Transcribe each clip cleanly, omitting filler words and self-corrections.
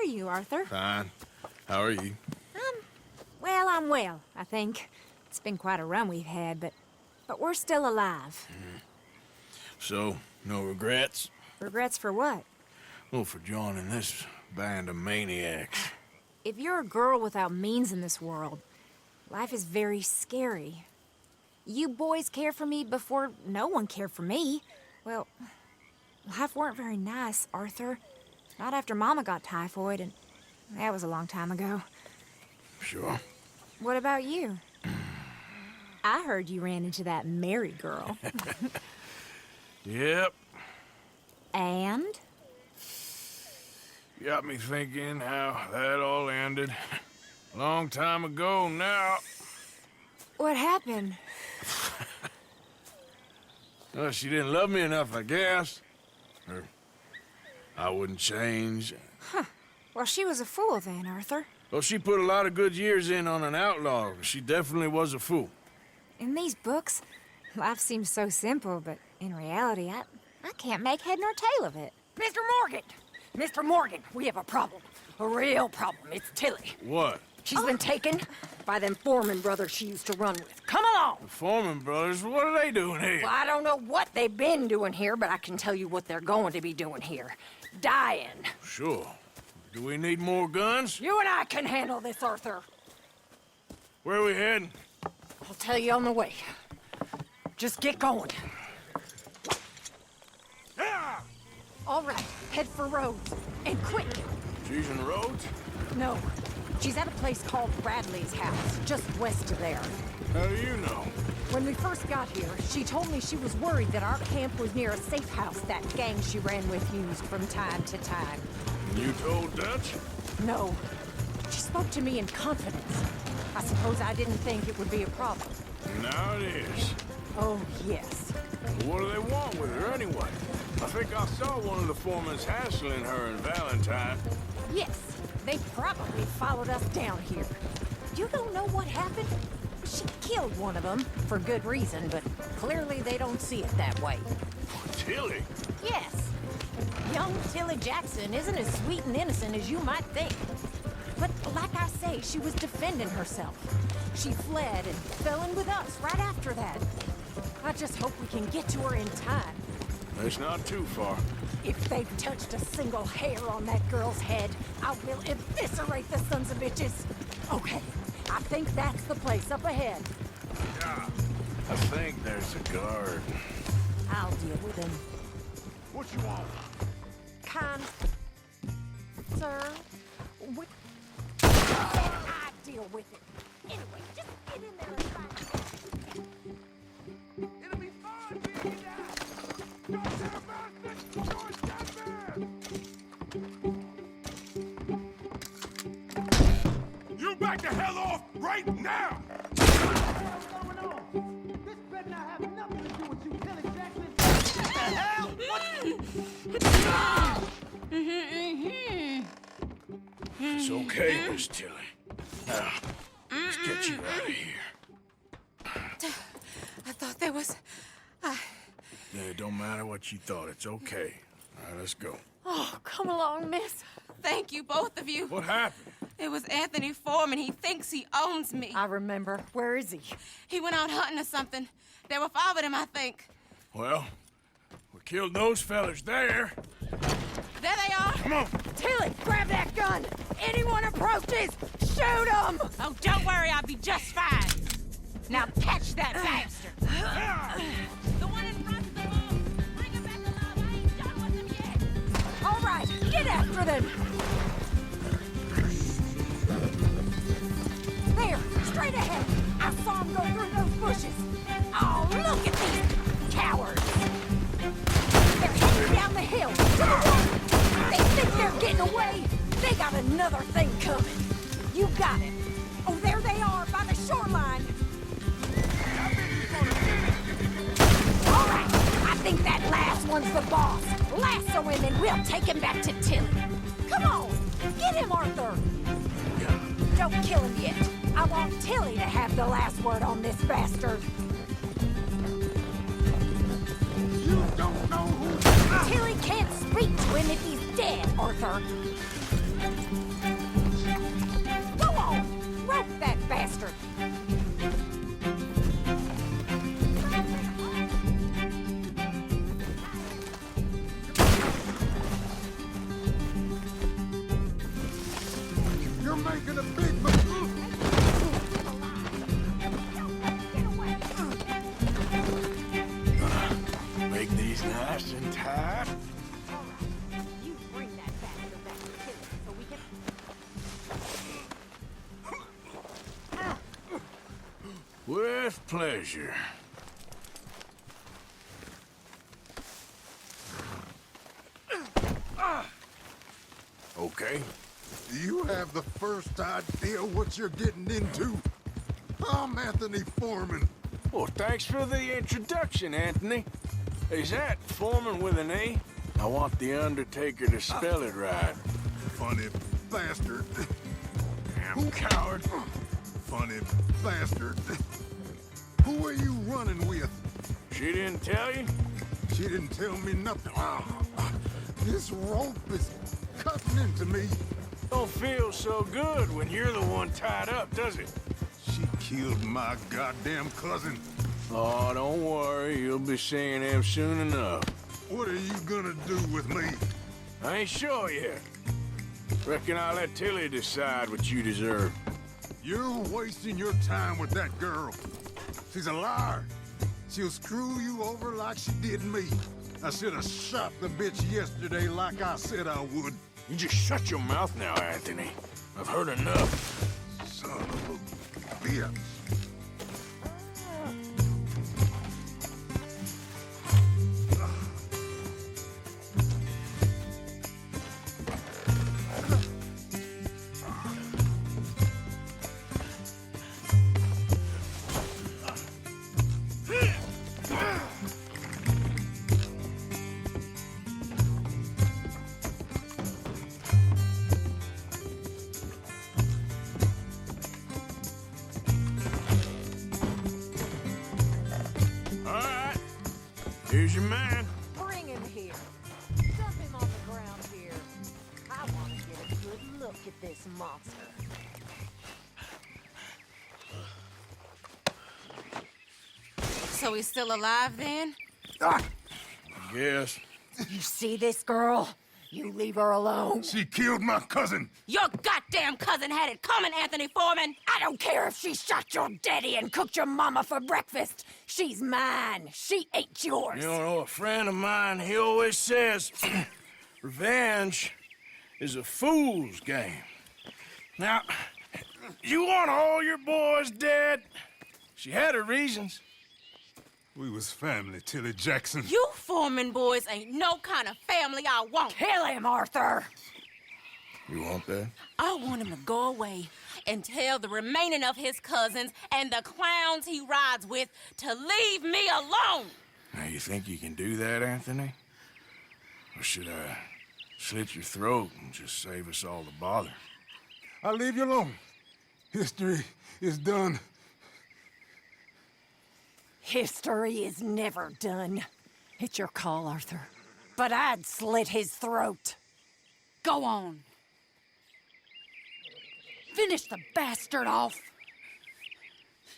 are you, Arthur? Fine. How are you? Well, I'm well, I think. It's been quite a run we've had, but we're still alive. So, no regrets? Regrets for what? Well, for joining this band of maniacs. If you're a girl without means in this world, life is very scary. You boys cared for me before no one cared for me. Well, life weren't very nice, Arthur. Not after Mama got typhoid, and that was a long time ago. Sure. What about you? I heard you ran into that Mary girl. Yep. And? Got me thinking how that all ended. Long time ago now. What happened? Well, she didn't love me enough, I guess. Or I wouldn't change. Well, she was a fool then, Arthur. Well, she put a lot of good years in on an outlaw. She definitely was a fool. In these books, life seems so simple, but in reality, I can't make head nor tail of it. Mr. Morgan! Mr. Morgan, we have a problem. A real problem. It's Tilly. What? She's been taken by them Foreman brothers she used to run with. Come along! The Foreman brothers, what are they doing here? Well, I don't know what they've been doing here, but I can tell you what they're going to be doing here. Dying. Sure. Do we need more guns? You and I can handle this, Arthur. Where are we heading? I'll tell you on the way. Just get going. Yeah! All right, head for Rhodes. And quick! She's in the roads? No, she's at a place called Bradley's house, just west of there. How do you know? When we first got here, she told me she was worried that our camp was near a safe house that gang she ran with used from time to time. You told Dutch? No. She spoke to me in confidence. I suppose I didn't think it would be a problem. Now it is. Oh, yes. What do they want with her anyway? I think I saw one of the foremans hassling her and Valentine. Yes, they probably followed us down here. You don't know what happened? She killed one of them, for good reason, but clearly they don't see it that way. Tilly? Yes. Young Tilly Jackson isn't as sweet and innocent as you might think. But like I say, she was defending herself. She fled and fell in with us right after that. I just hope we can get to her in time. It's not too far. If they've touched a single hair on that girl's head, I will eviscerate the sons of bitches. Okay, I think that's the place up ahead. Yeah. I think there's a guard. I'll deal with him. What you want? Kind sir, what? I deal with it. Anyway, just get in there and find it. It'll be fine, baby. Don't tell bastard! Don't stand there! You back the hell off right now! What the hell's going on? This better not have nothing to do with you, Tilly Jackson. What the hell? It's okay, Miss Tilly. Now, let's get you out of here. I thought there was... Yeah, it don't matter what you thought. It's okay. All right, let's go. Oh, come along, miss. Thank you, both of you. What happened? It was Anthony Foreman. He thinks he owns me. I remember. Where is he? He went out hunting or something. There were 5 of them, I think. Well, we killed those fellas there. There they are. Come on. Tilly, grab that gun! Anyone approaches, shoot them! Oh, don't worry. I'll be just fine. Now catch that bastard. The one in front of the wall. Bring him back alive. I ain't done with him yet. All right, get after them! There, straight ahead. I saw him go through those bushes. Oh, look at these cowards! They're heading down the hill to the water. They think they're getting away. They got another thing coming. You got it. Oh, there they are by the shoreline. All right, I think that last one's the boss. Lasso him and we'll take him back to Tilly. Come on, get him, Arthur. Don't kill him yet. I want Tilly to have the last word on this bastard. You don't know who. Tilly can't speak to him if he's dead, Arthur. Go on! Rope that bastard! You're making a big move. Get away! Make these nice and tight. You bring that bastard back to kill him so we can... With pleasure. Okay. Do you have the first idea what you're getting into? I'm Anthony Foreman. Well, thanks for the introduction, Anthony. Is that Foreman with an A? I want the Undertaker to spell it right. Funny bastard. Damn coward. Funny bastard. Who are you running with? She didn't tell you? She didn't tell me nothing. This rope is cutting into me. Don't feel so good when you're the one tied up, does it? She killed my goddamn cousin. Oh, don't worry. You'll be seeing him soon enough. What are you gonna do with me? I ain't sure yet. Reckon I'll let Tilly decide what you deserve. You're wasting your time with that girl. She's a liar. She'll screw you over like she did me. I should have shot the bitch yesterday like I said I would. You just shut your mouth now, Anthony. I've heard enough. Son of a bitch. All right. Here's your man. Bring him here. Dump him on the ground here. I want to get a good look at this monster. So he's still alive then? Yes. You see this girl? You leave her alone. She killed my cousin. Your goddamn cousin had it coming, Anthony Foreman! I don't care if she shot your daddy and cooked your mama for breakfast. She's mine. She ain't yours. You know, a friend of mine, he always says, revenge is a fool's game. Now, you want all your boys dead? She had her reasons. We was family, Tilly Jackson. You Foreman boys ain't no kind of family I want. Kill him, Arthur. You want that? I want him to go away and tell the remaining of his cousins and the clowns he rides with to leave me alone. Now, you think you can do that, Anthony? Or should I slit your throat and just save us all the bother? I'll leave you alone. History is done. History is never done. It's your call, Arthur. But I'd slit his throat. Go on. Finish the bastard off.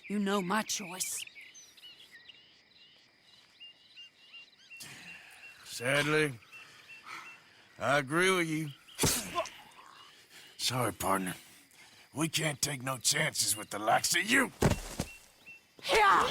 You know my choice. Sadly, I agree with you. Sorry, partner. We can't take no chances with the likes of you. Yeah!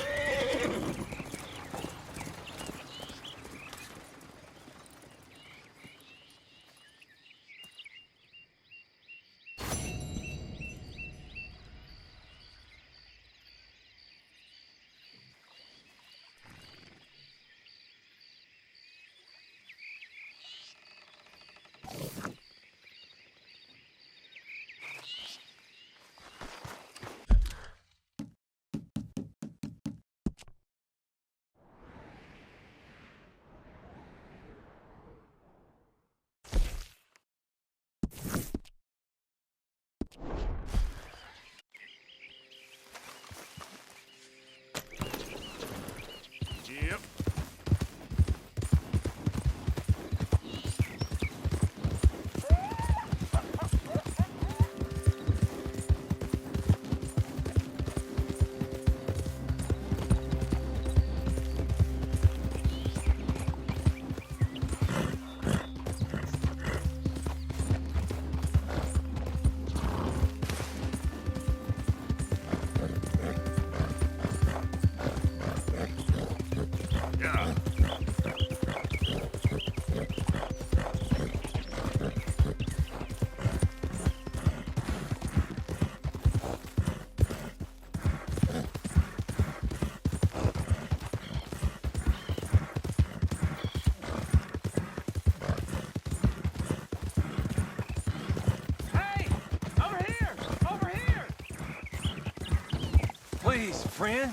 Please, friend.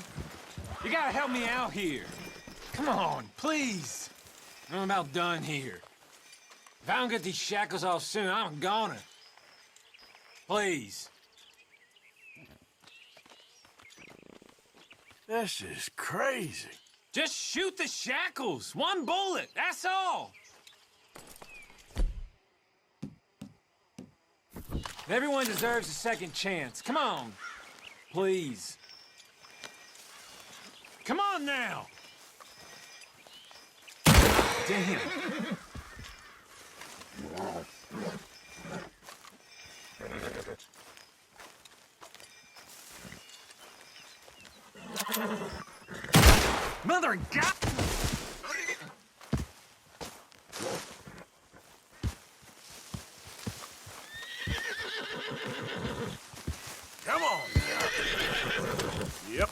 You gotta help me out here. Come on, please. I'm about done here. If I don't get these shackles off soon, I'm gonna. Please. This is crazy. Just shoot the shackles. One bullet, that's all. Everyone deserves a second chance. Come on. Please. Come on now. Damn. Mother of God! Come on. Yep.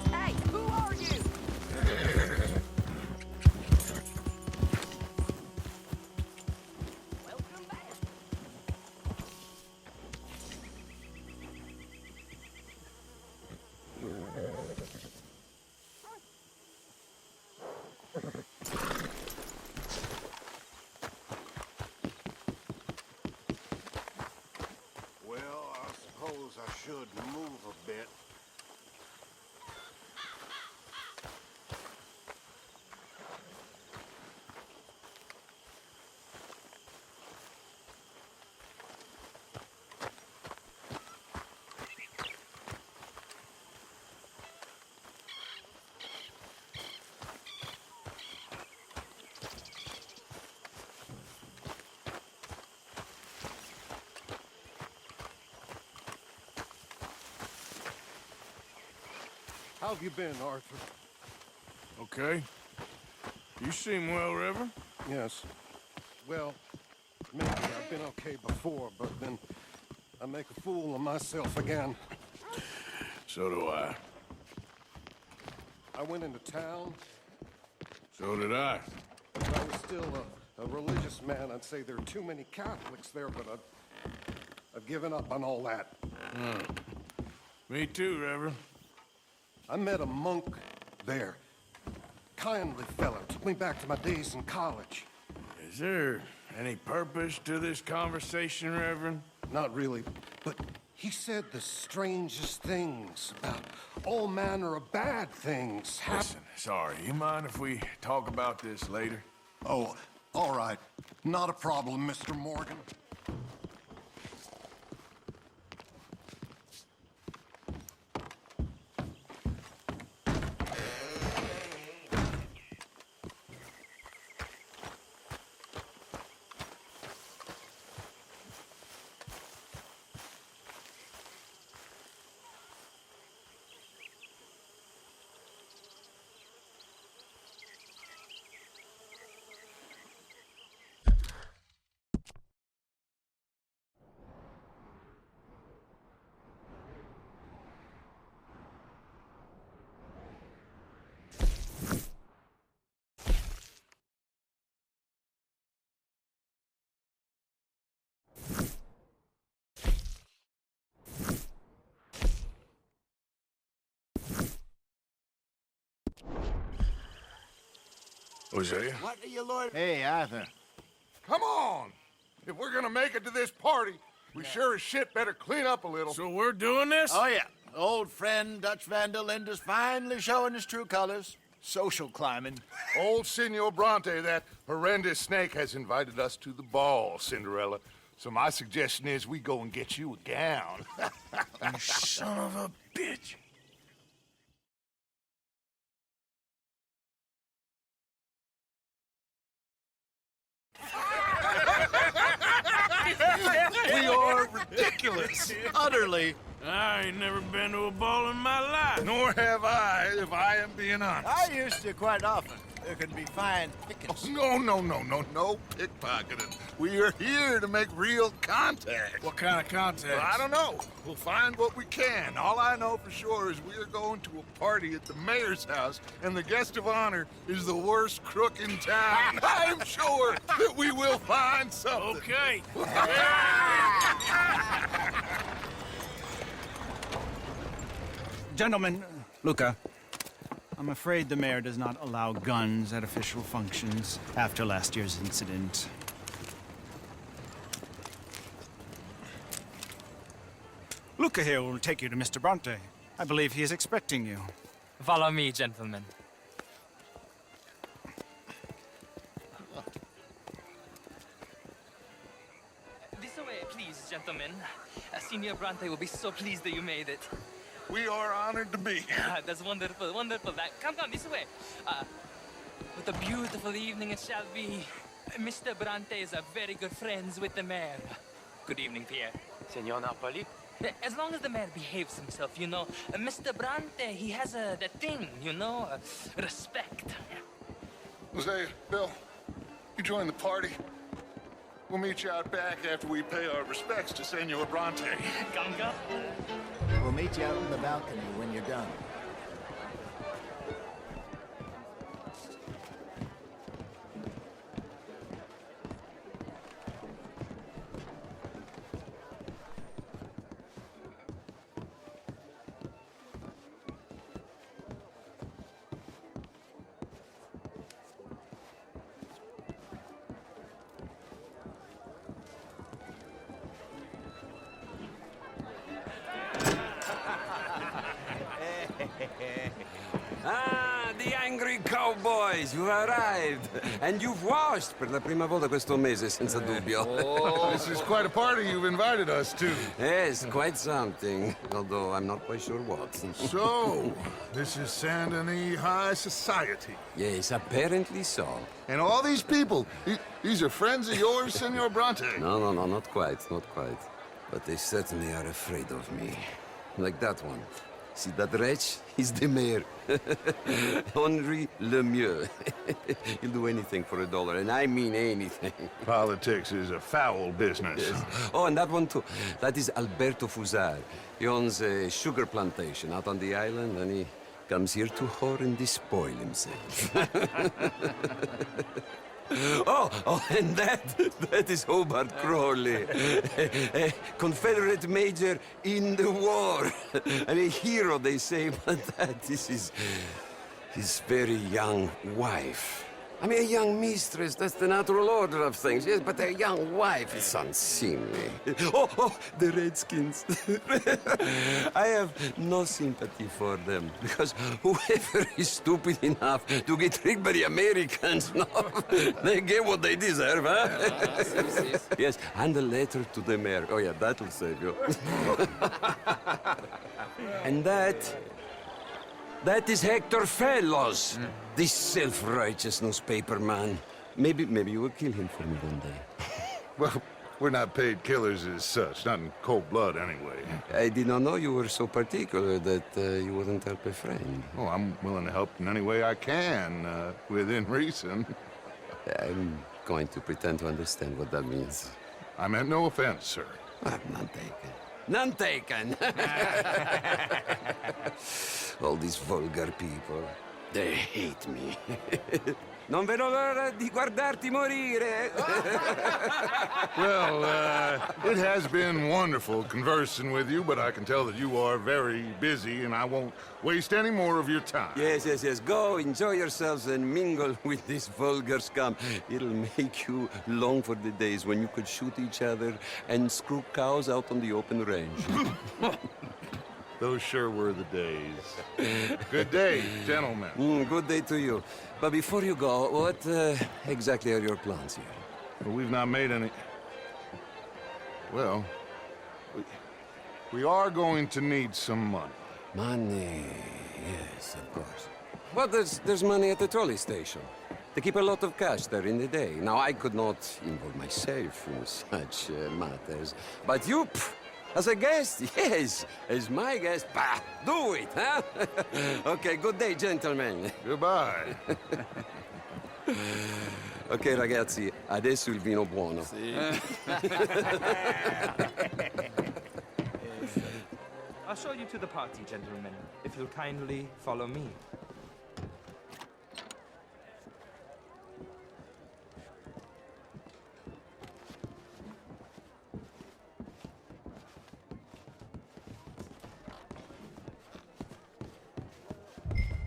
Hey, who are you? Welcome back. Well, I suppose I should move a bit. How have you been, Arthur? Okay. You seem well, Reverend. Yes. Well, maybe I've been okay before, but then I make a fool of myself again. So do I. I went into town. So did I. If I was still a religious man, I'd say there are too many Catholics there, but I've given up on all that. Me too, Reverend. I met a monk there. Kindly fellow. Took me back to my days in college. Is there any purpose to this conversation, Reverend? Not really, but he said the strangest things about all manner of bad things. Listen, sorry, you mind if we talk about this later? Oh, all right. Not a problem, Mr. Morgan. Hosea? What are you, Lord? Hey, Arthur. Come on! If we're gonna make it to this party, we sure as shit better clean up a little. So we're doing this? Oh, yeah. Old friend Dutch Van der Linde's finally showing his true colors. Social climbing. Old Senor Bronte, that horrendous snake, has invited us to the ball, Cinderella. So my suggestion is we go and get you a gown. You son of a bitch. We are ridiculous. Utterly. I ain't never been to a ball in my life. Nor have I, if I am being honest. I used to quite often. there can be fine pickings. No pickpocketing. We are here to make real contact. What kind of contact? Well, I don't know. We'll find what we can. All I know for sure is we are going to a party at the mayor's house, and the guest of honor is the worst crook in town. I'm sure that we will find something. Okay. Gentlemen, Luca, I'm afraid the mayor does not allow guns at official functions after last year's incident. Luca here will take you to Mr. Bronte. I believe he is expecting you. Follow me, gentlemen. This way, please, gentlemen. Senior Bronte will be so pleased that you made it. We are honored to be here. That's wonderful, wonderful. Come, this way. What a beautiful evening it shall be. Mr. Bronte is a very good friends with the mayor. Good evening, Pierre. Senor Napoli? As long as the mayor behaves himself, you know. Mr. Bronte, he has that thing, you know, respect. Jose, Bill, you join the party. We'll meet you out back after we pay our respects to Senor Bronte. Come. We'll meet you out on the balcony when you're done. Ah, the angry cowboys, you arrived. And you've washed per la prima volta questo mese, senza dubbio. This is quite a party you've invited us to. Yes, quite something. Although I'm not quite sure what. So, this is Saint Denis High Society. Yes, apparently so. And all these people, these are friends of yours, Senor Bronte? No, not quite, not quite. But they certainly are afraid of me. Like that one. See that wretch? He's the mayor. Henri Lemieux. He'll do anything for $1, and I mean anything. Politics is a foul business. Yes. Oh, and that one too. That is Alberto Fusar. He owns a sugar plantation out on the island, and he comes here to whore and despoil himself. Oh, and that is Hobart Crawley, a Confederate major in the war, and a hero, they say, but that is his very young wife. I mean, a young mistress, that's the natural order of things, yes, but a young wife is unseemly. Oh, the Redskins. I have no sympathy for them, because whoever is stupid enough to get tricked by the Americans, no, they get what they deserve, huh? Yes, and a letter to the mayor. Oh, yeah, that'll save you. And that is Hector Fellows, this self-righteous newspaper man. Maybe you will kill him for me one day. Well, we're not paid killers as such, not in cold blood anyway. I did not know you were so particular that you wouldn't help a friend. Oh, I'm willing to help in any way I can, within reason. I'm going to pretend to understand what that means. I meant no offense, sir. I'm none taken. None taken! All these vulgar people, they hate me. Non vedo l'ora di guardarti morire. Well, it has been wonderful conversing with you, but I can tell that you are very busy, and I won't waste any more of your time. Yes. Go, enjoy yourselves, and mingle with this vulgar scum. It'll make you long for the days when you could shoot each other and screw cows out on the open range. Those sure were the days. Good day, gentlemen. Good day to you. But before you go, what exactly are your plans here? Well, we've not made any... Well, we are going to need some money. Money, yes, of course. But there's money at the trolley station. They keep a lot of cash there in the day. Now, I could not involve myself in such matters. But you, as a guest, yes, as my guest, bah, do it, huh? Okay, good day, gentlemen. Goodbye. Ok, ragazzi, adesso il vino buono. I'll show you to the party, gentlemen, if you'll kindly follow me.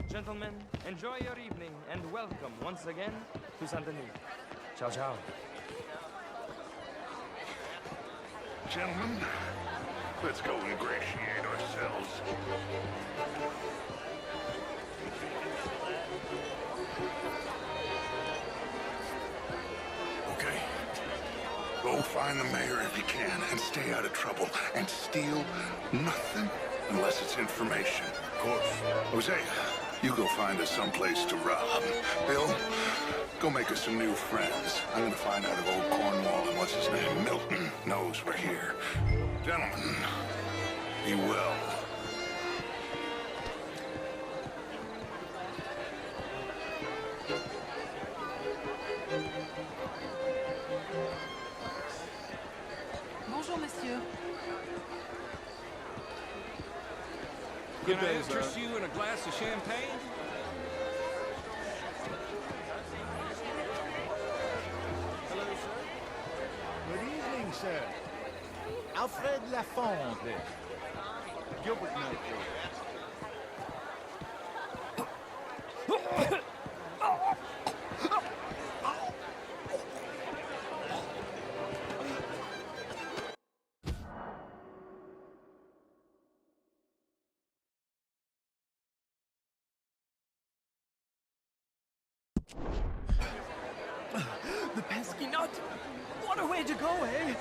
Gentlemen, enjoy your evening and welcome once again to Saint Denis. Ciao, ciao. Gentlemen, let's go ingratiate ourselves. Okay. Go find the mayor if you can and stay out of trouble. And steal nothing unless it's information. Of course. Hosea, you go find us someplace to rob. Bill, go make us some new friends. I'm gonna find out if old Cornwall and what's his name, Milton, knows we're here. Gentlemen, be well. Bonjour, monsieur. Can I interest you in a glass of champagne? Good evening, sir. Alfred Lafonte. Gilbert Knightley. The pesky nut! What a way to go, eh?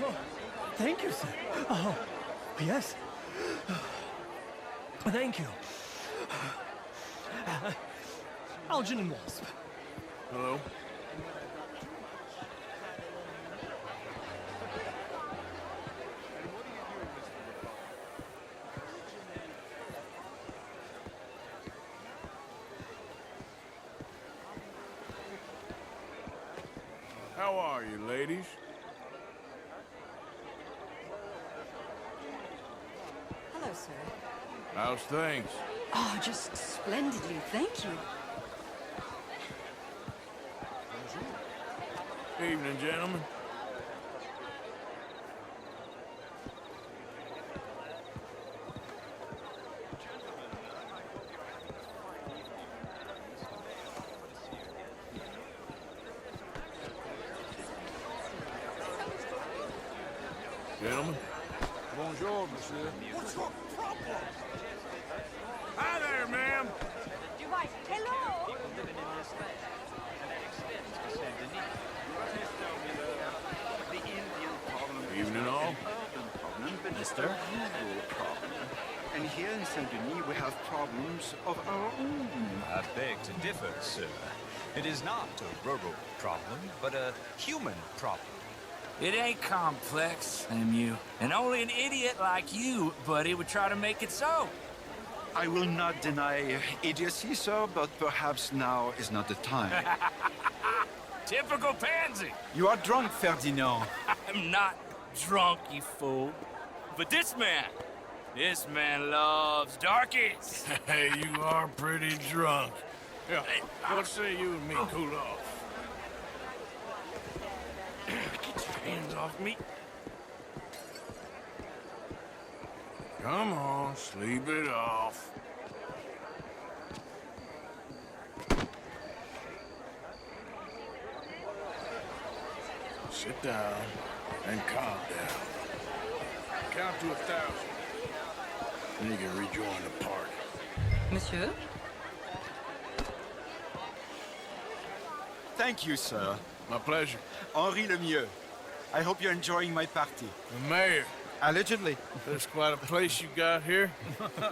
Oh, thank you, sir. Oh, yes. Thank you. Algernon Wasp. Hello? How are you, ladies? Hello, sir. How's things? Oh, just splendidly, thank you. Evening, gentlemen. Gentlemen. Bonjour, monsieur. What's your problem? Hi there, ma'am. You're right. Hello! Evening, all. Mister? Rural problem. And here in Saint-Denis we have problems of our own. I beg to differ, sir. It is not a rural problem, but a human problem. It ain't complex, MU. And only an idiot like you, buddy, would try to make it so. I will not deny idiocy, sir, but perhaps now is not the time. Typical pansy. You are drunk, Ferdinand. I'm not drunk, you fool. But this man loves darkies. Hey, you are pretty drunk. Yeah, what say you and me cool off? Get your hands off me. Come on, sleep it off. Sit down and calm down. Count to 1,000. Then you can rejoin the party. Monsieur? Thank you, sir. My pleasure. Henri Lemieux. I hope you're enjoying my party. The mayor. Allegedly. There's quite a place you got here.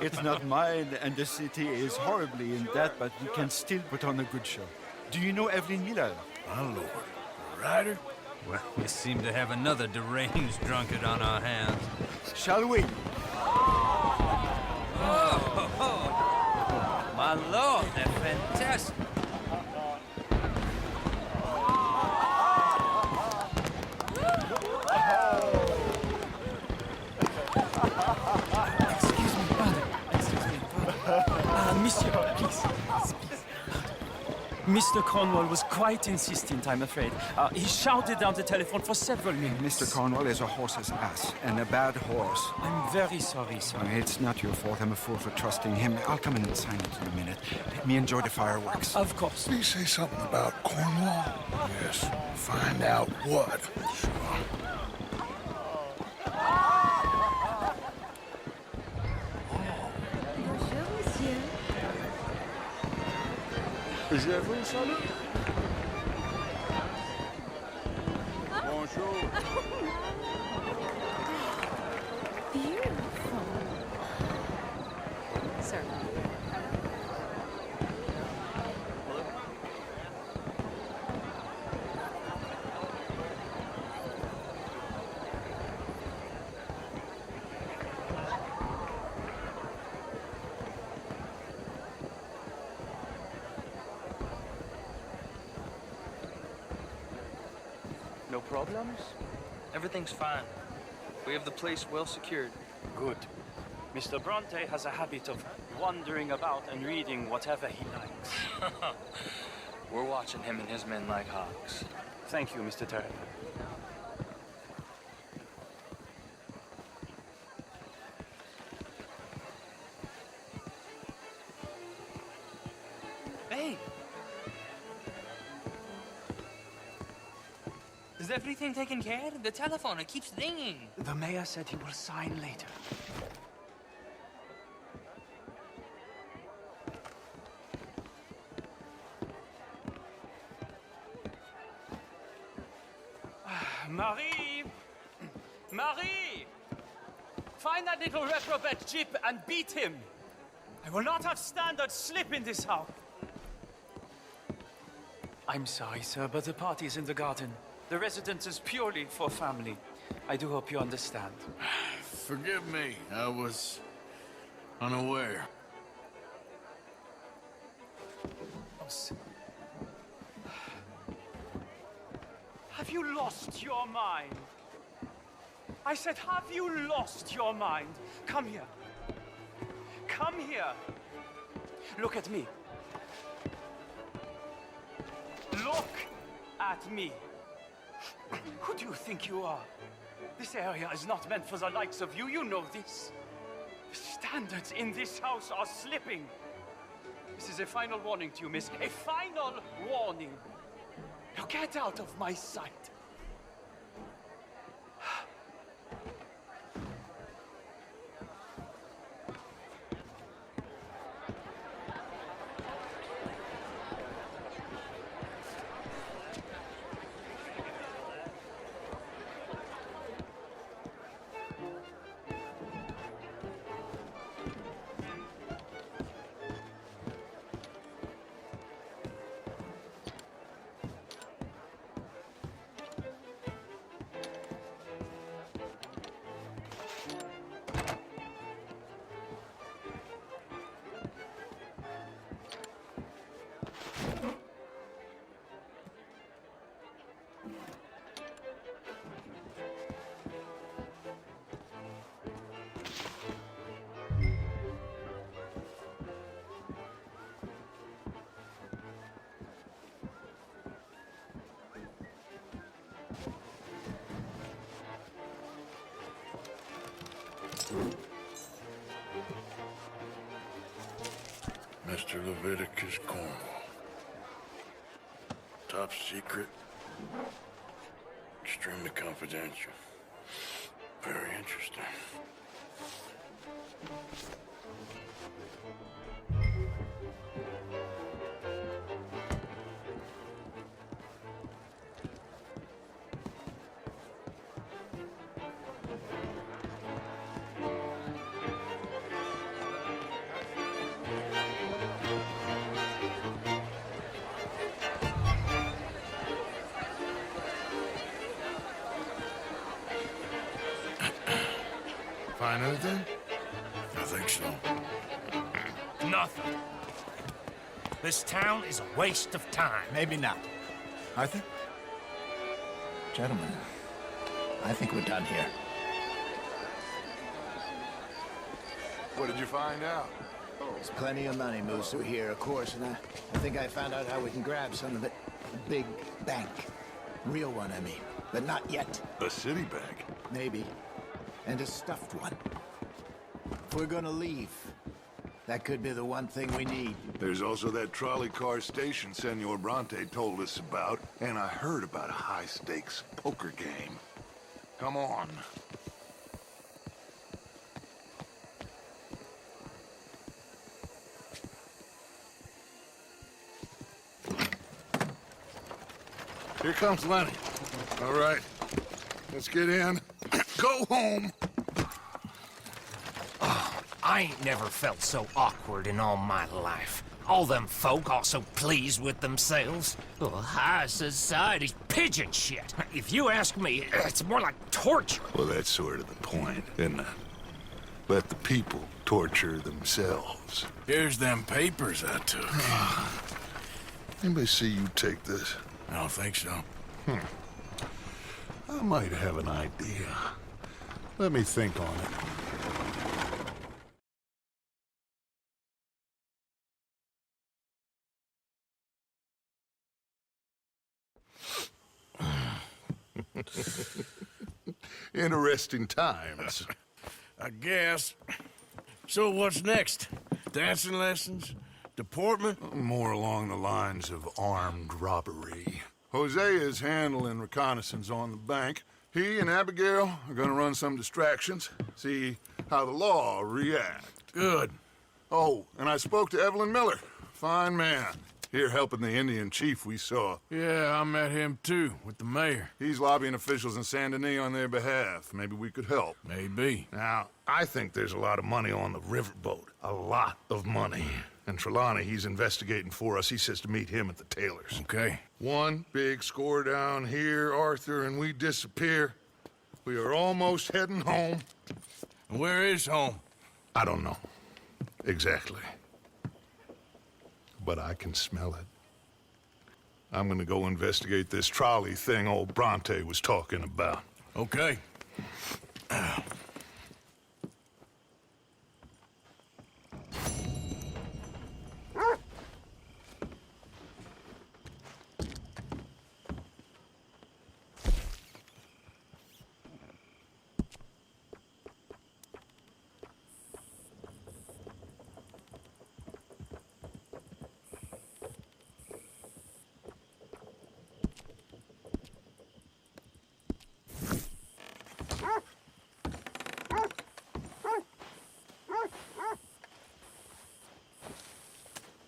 It's not mine, and the city is horribly in debt, but we can still put on a good show. Do you know Evelyn Miller? My lord. A writer? Well, we seem to have another deranged drunkard on our hands. Shall we? Oh, my lord, they're fantastic. Mr. Cornwall was quite insistent, I'm afraid. He shouted down the telephone for several minutes. Mr. Cornwall is a horse's ass, and a bad horse. I'm very sorry, sir. It's not your fault. I'm a fool for trusting him. I'll come in and sign it in a minute. Let me enjoy the fireworks. Of course. Did he say something about Cornwall? Yes. Find out what. Bonjour, monsieur. Je vous salue. Bonjour. Beautiful. Sir. No problems? Everything's fine. We have the place well secured. Good. Mr. Bronte has a habit of wandering about and reading whatever he likes. We're watching him and his men like hawks. Thank you, Mr. Turner. Hey! Is everything taken care of? The telephone, it keeps ringing. The mayor said he will sign later. Marie! Marie! Find that little reprobate Jip and beat him. I will not have standard slip in this house. I'm sorry, sir, but the party is in the garden. The residence is purely for family. I do hope you understand. Forgive me. I was unaware. Have you lost your mind? I said, have you lost your mind? Come here. Come here. Look at me. Look at me. Who do you think you are? This area is not meant for the likes of you. You know this. The standards in this house are slipping. This is a final warning to you, miss. A final warning. Now get out of my sight. Mr. Leviticus Cornwall. Top secret. Extremely confidential. Very interesting. Find anything? I think so. Nothing. This town is a waste of time. Maybe not. Arthur? Gentlemen, I think we're done here. What did you find out? There's plenty of money moves through here, of course, and I think I found out how we can grab some of it. A big bank. Real one, I mean. But not yet. A city bank? Maybe. And a stuffed one. If we're gonna leave, that could be the one thing we need. There's also that trolley car station Senor Bronte told us about, and I heard about a high-stakes poker game. Come on. Here comes Lenny. All right, let's get in. Go home. I ain't never felt so awkward in all my life. All them folk all so pleased with themselves. Oh, high society's pigeon shit. If you ask me, it's more like torture. Well, that's sort of the point, isn't it? Let the people torture themselves. Here's them papers I took. Anybody see you take this? I don't think so. I might have an idea. Let me think on it. Interesting times. I guess. So what's next? Dancing lessons? Deportment? More along the lines of armed robbery. Hosea is handling reconnaissance on the bank. He and Abigail are gonna run some distractions, see how the law react. Good. Oh, and I spoke to Evelyn Miller. Fine man. Here helping the Indian chief we saw. Yeah, I met him too, with the mayor. He's lobbying officials in Saint Denis on their behalf. Maybe we could help. Maybe. Now, I think there's a lot of money on the riverboat. A lot of money. And Trelawney, he's investigating for us. He says to meet him at the Taylors. Okay. One big score down here, Arthur, and we disappear. We are almost heading home. Where is home? I don't know. Exactly. But I can smell it. I'm gonna go investigate this trolley thing old Bronte was talking about. Okay.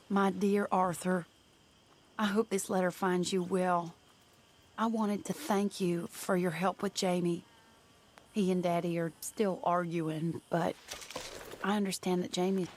My dear Arthur, I hope this letter finds you well. I wanted to thank you for your help with Jamie. He and Daddy are still arguing, but I understand that Jamie